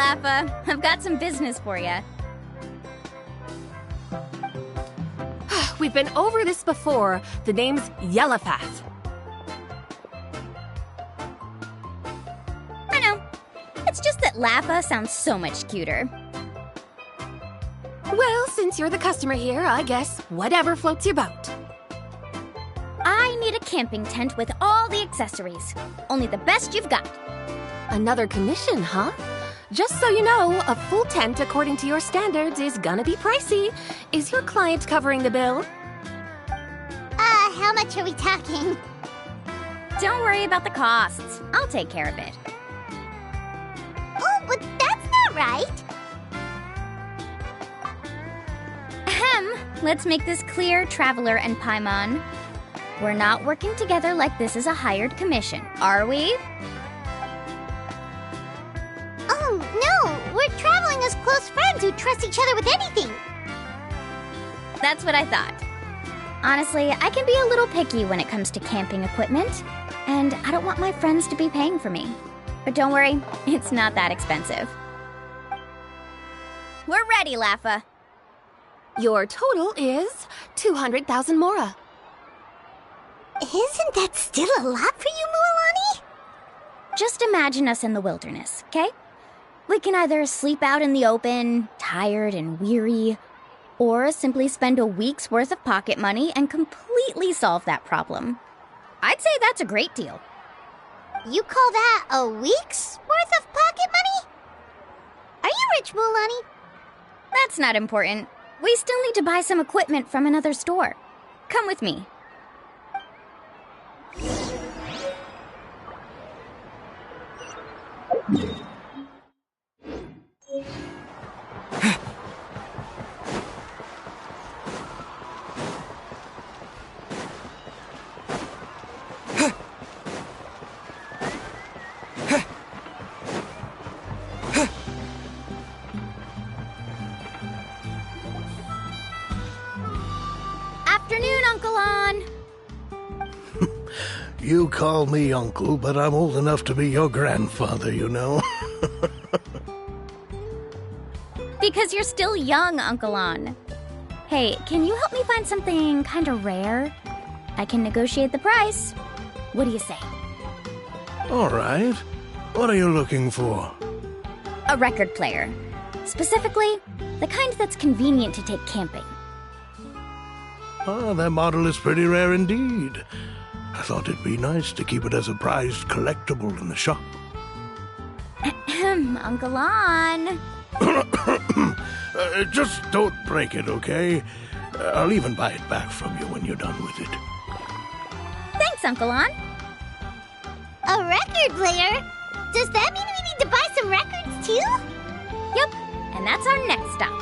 Laffa. I've got some business for you. We've been over this before. The name's Yellowfath. I know. It's just that Laffa sounds so much cuter. Well, since you're the customer here, I guess whatever floats your boat. I need a camping tent with all the accessories. Only the best you've got. Another commission, huh? Just so you know, a full tent according to your standards is gonna be pricey. Is your client covering the bill? How much are we talking? Don't worry about the costs. I'll take care of it. Oh, but that's not right. Ahem. Let's make this clear, Traveler and Paimon. We're not working together like this is a hired commission, are we? Oh, no! We're traveling as close friends who trust each other with anything. That's what I thought. Honestly, I can be a little picky when it comes to camping equipment, and I don't want my friends to be paying for me. But don't worry, it's not that expensive. We're ready, Laffa. Your total is 200,000 mora. Isn't that still a lot for you, Mualani? Just imagine us in the wilderness, okay? We can either sleep out in the open, tired and weary, or simply spend a week's worth of pocket money and completely solve that problem. I'd say that's a great deal. You call that a week's worth of pocket money? Are you rich, Mualani? That's not important. We still need to buy some equipment from another store. Come with me. Afternoon, Uncle On. You call me uncle, but I'm old enough to be your grandfather, you know. Because you're still young, Uncle On. Hey, can you help me find something kind of rare? I can negotiate the price. What do you say? All right. What are you looking for? A record player. Specifically, the kind that's convenient to take camping. Ah, that model is pretty rare indeed. I thought it'd be nice to keep it as a prized collectible in the shop. Uncle On. Just don't break it, okay? I'll even buy it back from you when you're done with it. Thanks, Uncle On. A record player? Does that mean we need to buy some records too? Yep, and that's our next stop.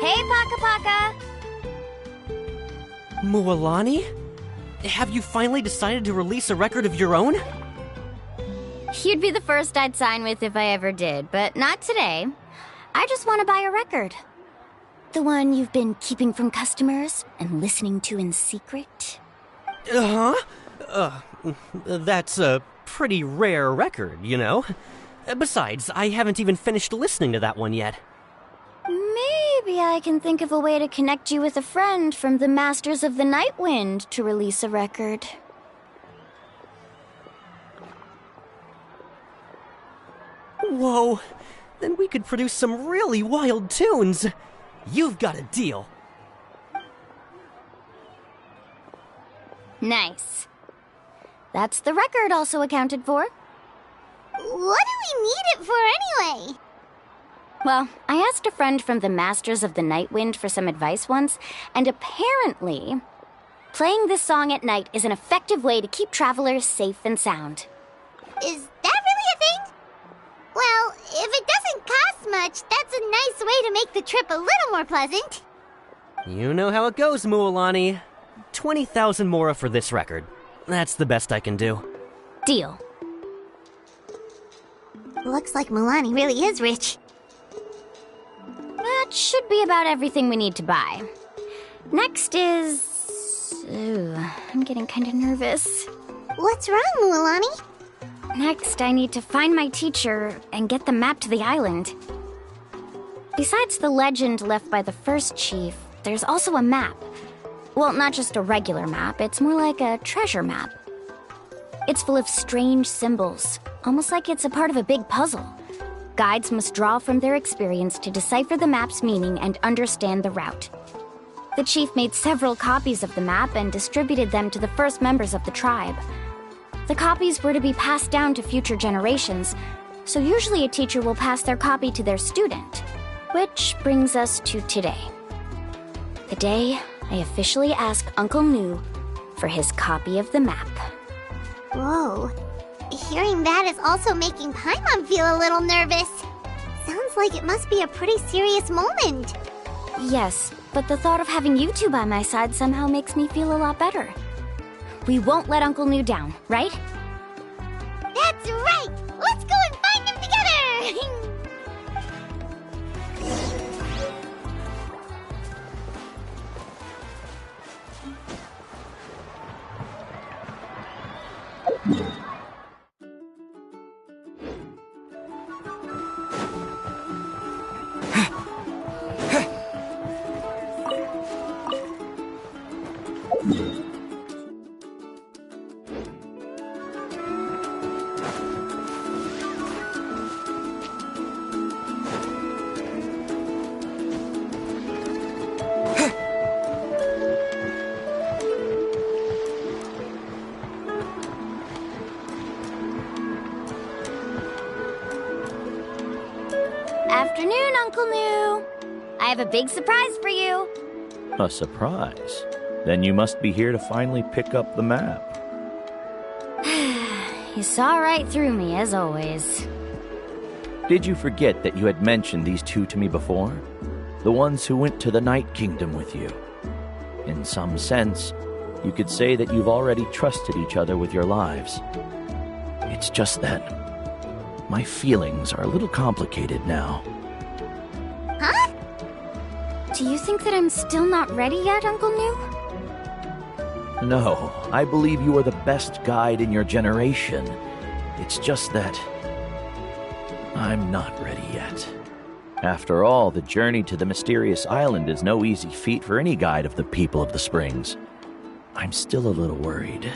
Hey, Paka Paka! Mualani? Have you finally decided to release a record of your own? You'd be the first I'd sign with if I ever did, but not today. I just want to buy a record. The one you've been keeping from customers and listening to in secret. That's a pretty rare record, you know? Besides, I haven't even finished listening to that one yet. Maybe I can think of a way to connect you with a friend from the Masters of the Night Wind to release a record. Whoa, then we could produce some really wild tunes. You've got a deal. Nice. That's the record also accounted for. What do we need it for anyway? Well, I asked a friend from the Masters of the Night Wind for some advice once, and apparently, playing this song at night is an effective way to keep travelers safe and sound. Is that really a thing? Well, if it doesn't cost much, that's a nice way to make the trip a little more pleasant. You know how it goes, Mualani. 20,000 mora for this record. That's the best I can do. Deal. Looks like Mualani really is rich. that should be about everything we need to buy. Next is... Ooh, I'm getting kind of nervous. What's wrong, Mualani? Next, I need to find my teacher and get the map to the island. Besides the legend left by the first chief, there's also a map. Well, not just a regular map, it's more like a treasure map. It's full of strange symbols, almost like it's a part of a big puzzle. Guides must draw from their experience to decipher the map's meaning and understand the route. The chief made several copies of the map and distributed them to the first members of the tribe. The copies were to be passed down to future generations, so usually a teacher will pass their copy to their student. Which brings us to today. The day I officially ask Uncle Nu for his copy of the map. Whoa. Hearing that is also making Paimon feel a little nervous. Sounds like it must be a pretty serious moment. Yes, but the thought of having you two by my side somehow makes me feel a lot better. We won't let Uncle Nu down, right? That's right! Let's go and find him together! Afternoon, Uncle Nu. I have a big surprise for you. A surprise? Then you must be here to finally pick up the map. You saw right through me, as always. Did you forget that you had mentioned these two to me before? The ones who went to the Night Kingdom with you. In some sense, you could say that you've already trusted each other with your lives. It's just that my feelings are a little complicated now. Huh? Do you think that I'm still not ready yet, Uncle Nu? No, I believe you are the best guide in your generation. It's just that I'm not ready yet. After all, the journey to the mysterious island is no easy feat for any guide of the people of the Springs. I'm still a little worried.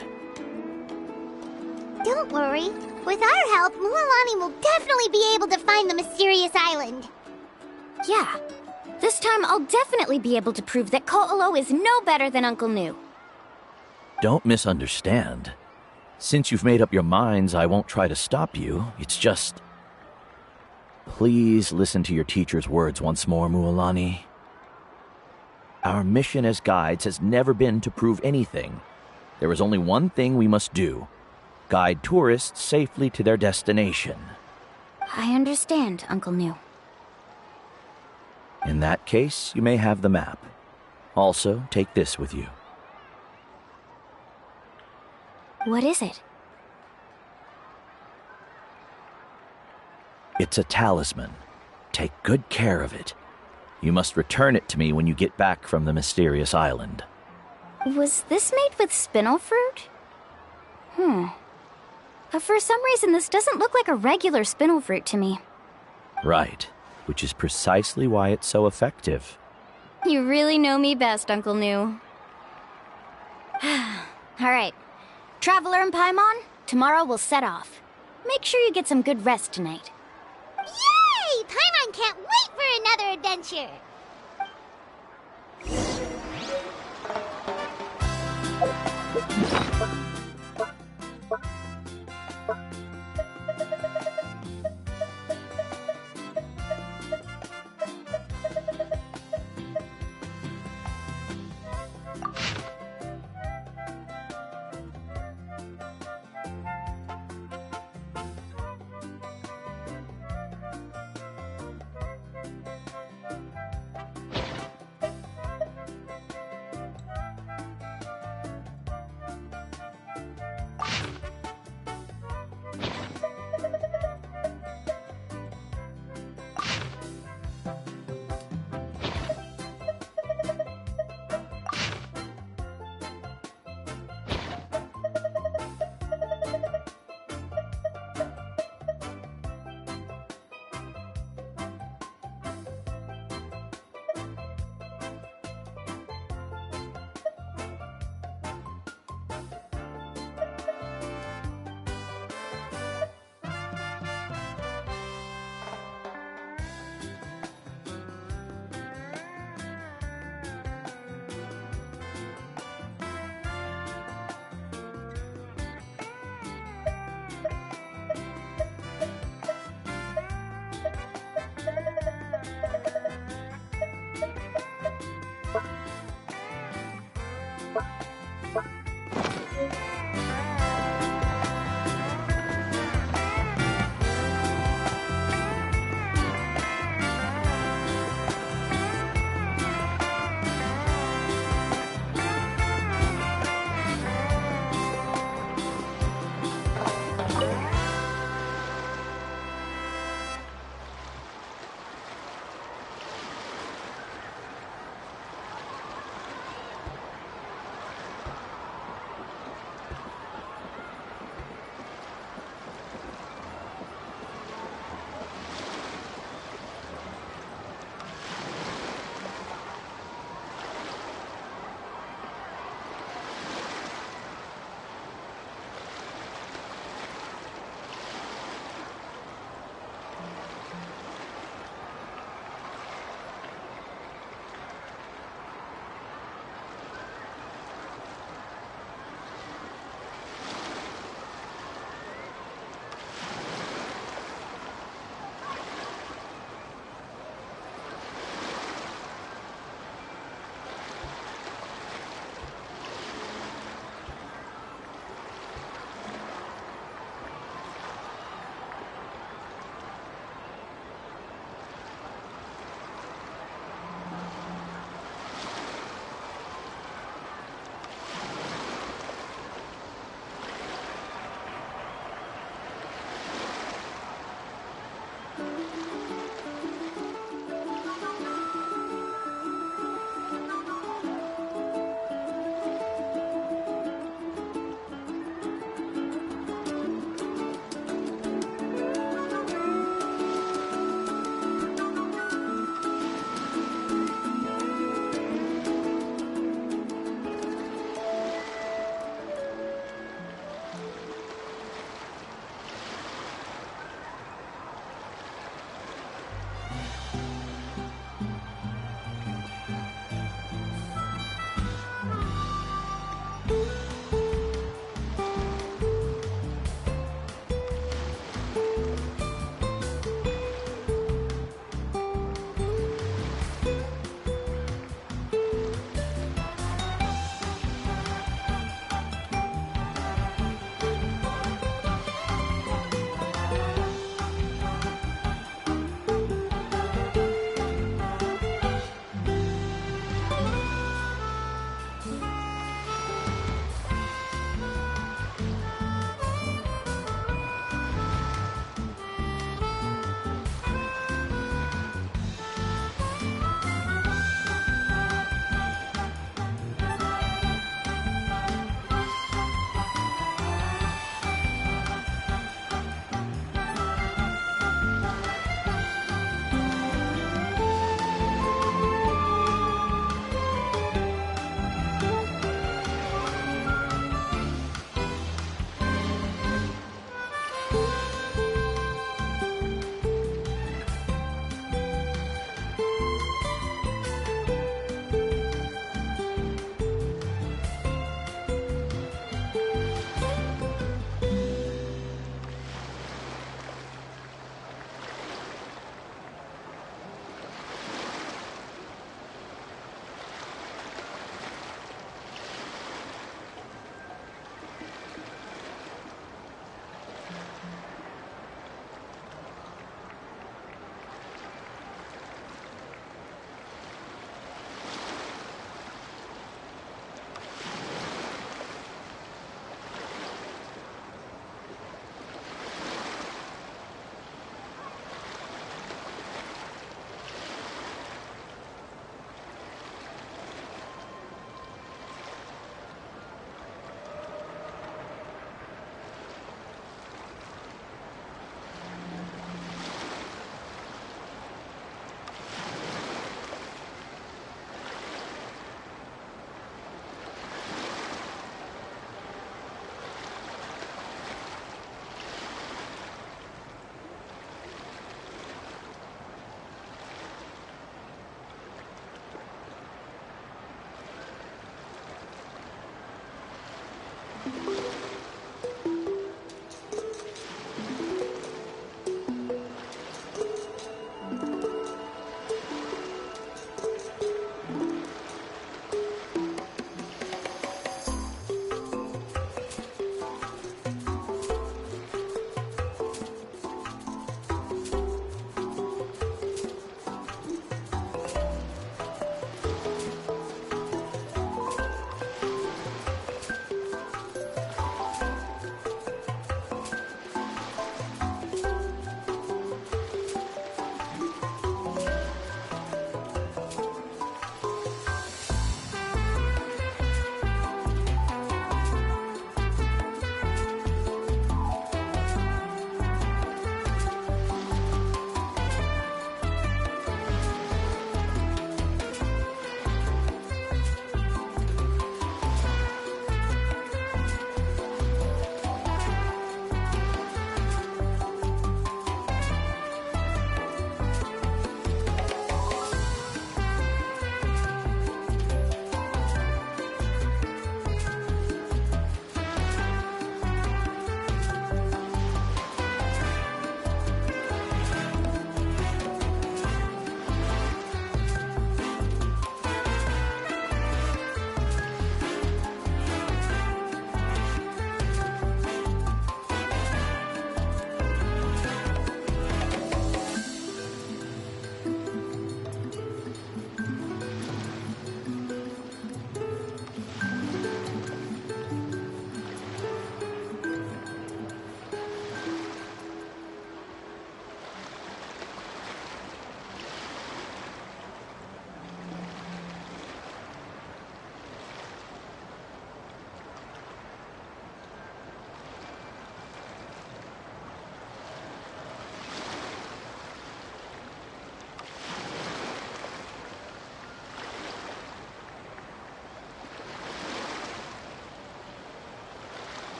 Don't worry. With our help, Mualani will definitely be able to find the mysterious island. Yeah. This time I'll definitely be able to prove that Ko'olo is no better than Uncle Nu. Don't misunderstand. Since you've made up your minds, I won't try to stop you. It's just... Please listen to your teacher's words once more, Mualani. Our mission as guides has never been to prove anything. There is only one thing we must do. Guide tourists safely to their destination. I understand, Uncle Nu. In that case, you may have the map. Also, take this with you. What is it? It's a talisman. Take good care of it. You must return it to me when you get back from the mysterious island. Was this made with spinel fruit? For some reason, this doesn't look like a regular spinel fruit to me. Right, which is precisely why it's so effective. You really know me best, Uncle Nu. Alright. Traveler and Paimon, tomorrow we'll set off. Make sure you get some good rest tonight. Yay! Paimon can't wait for another adventure!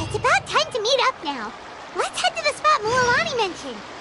It's about time to meet up now. Let's head to the spot Mualani mentioned.